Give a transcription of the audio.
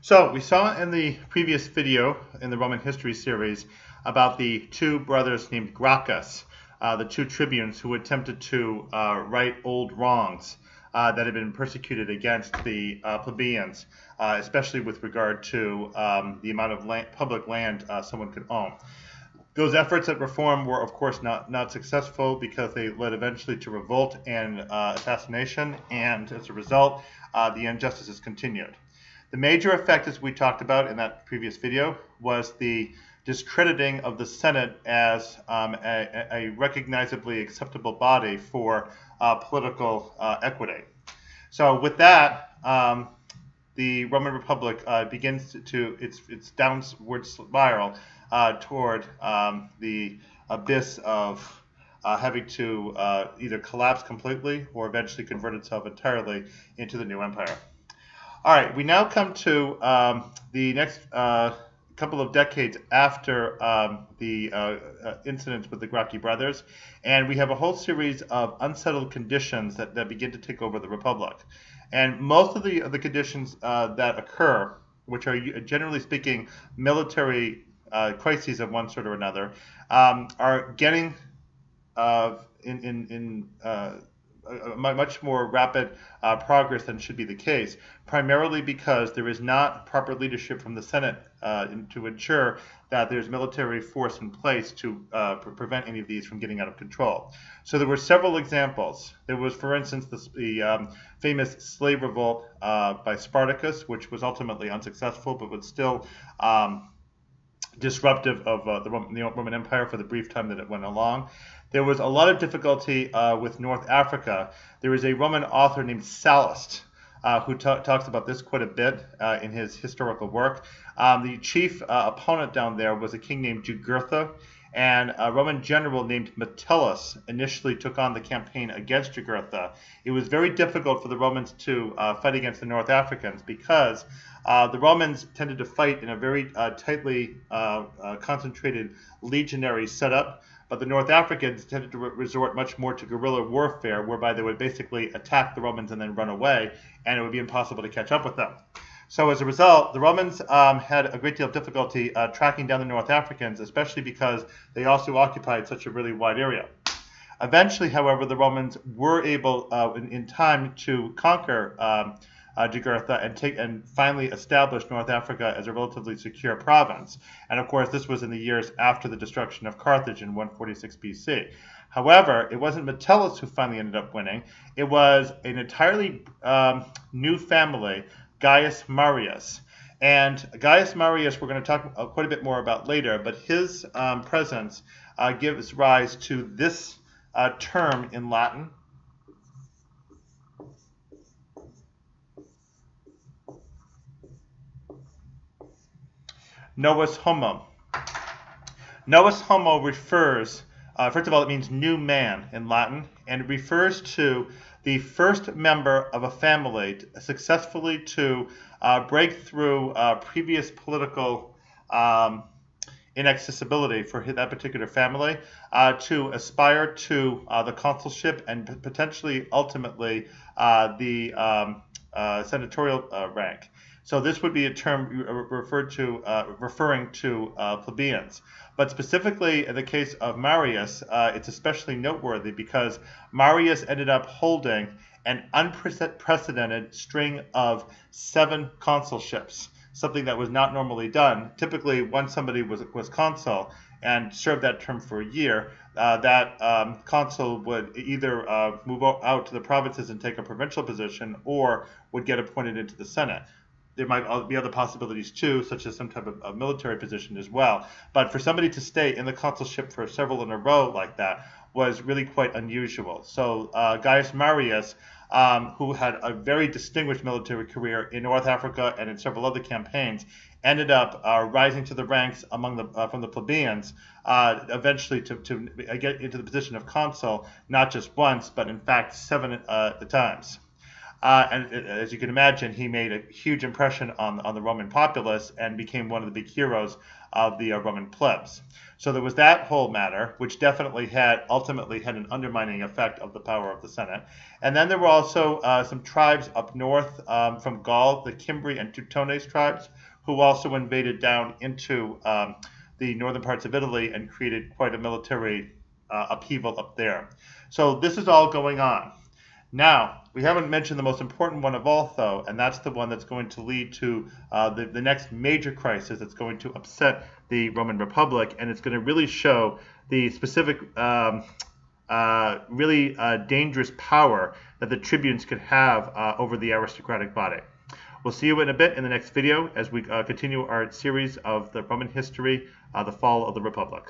So we saw in the previous video in the Roman history series about the two brothers named Gracchus, the two tribunes who attempted to right old wrongs that had been persecuted against the plebeians, especially with regard to the amount of public land someone could own. Those efforts at reform were, of course, not successful because they led eventually to revolt and assassination, and as a result, the injustices continued. The major effect, as we talked about in that previous video, was the discrediting of the Senate as a recognizably acceptable body for political equity. So with that, the Roman Republic begins its downward spiral toward the abyss of having to either collapse completely or eventually convert itself entirely into the new empire. All right, we now come to the next couple of decades after the incidents with the Gracchi brothers, and we have a whole series of unsettled conditions that begin to take over the Republic. And most of the conditions that occur, which are generally speaking military crises of one sort or another, are getting in much more rapid progress than should be the case, primarily because there is not proper leadership from the Senate to ensure that there's military force in place to prevent any of these from getting out of control. So there were several examples. There was, for instance, the famous slave revolt by Spartacus, which was ultimately unsuccessful, but was still disruptive of the Roman Empire for the brief time that it went along. There was a lot of difficulty with North Africa. There is a Roman author named Sallust who talks about this quite a bit in his historical work. The chief opponent down there was a king named Jugurtha, and a Roman general named Metellus initially took on the campaign against Jugurtha. It was very difficult for the Romans to fight against the North Africans because the Romans tended to fight in a very tightly concentrated legionary setup, but the North Africans tended to resort much more to guerrilla warfare, whereby they would basically attack the Romans and then run away, and it would be impossible to catch up with them. So as a result, the Romans had a great deal of difficulty tracking down the North Africans, especially because they also occupied such a really wide area. Eventually, however, the Romans were able in time to conquer Jugurtha and finally establish North Africa as a relatively secure province. And of course, this was in the years after the destruction of Carthage in 146 BC. However, it wasn't Metellus who finally ended up winning. It was an entirely new family, Gaius Marius. And Gaius Marius, we're going to talk quite a bit more about later, but his presence gives rise to this term in Latin, Novus Homo. Novus Homo refers, first of all, it means new man in Latin, and it refers to the first member of a family successfully to break through previous political inaccessibility for that particular family, to aspire to the consulship and potentially ultimately the senatorial rank. So this would be a term referring to plebeians. But specifically in the case of Marius, it's especially noteworthy because Marius ended up holding an unprecedented string of 7 consulships, something that was not normally done. Typically, once somebody was consul and served that term for a year, that consul would either move out to the provinces and take a provincial position or would get appointed into the Senate. There might be other possibilities too, such as some type of military position as well. But for somebody to stay in the consulship for several in a row like that was really quite unusual. So Gaius Marius, who had a very distinguished military career in North Africa and in several other campaigns, ended up rising to the ranks from the plebeians, eventually to get into the position of consul, not just once, but in fact 7 times. And as you can imagine, he made a huge impression on the Roman populace and became one of the big heroes of the Roman plebs. So there was that whole matter, which definitely ultimately had an undermining effect of the power of the Senate. And then there were also some tribes up north from Gaul, the Cimbri and Teutones tribes, who also invaded down into the northern parts of Italy and created quite a military upheaval up there. So this is all going on. Now, we haven't mentioned the most important one of all, though, and that's the one that's going to lead to the next major crisis that's going to upset the Roman Republic, and it's going to really show the specific, really dangerous power that the tribunes could have over the aristocratic body. We'll see you in a bit in the next video as we continue our series of the Roman history, the fall of the Republic.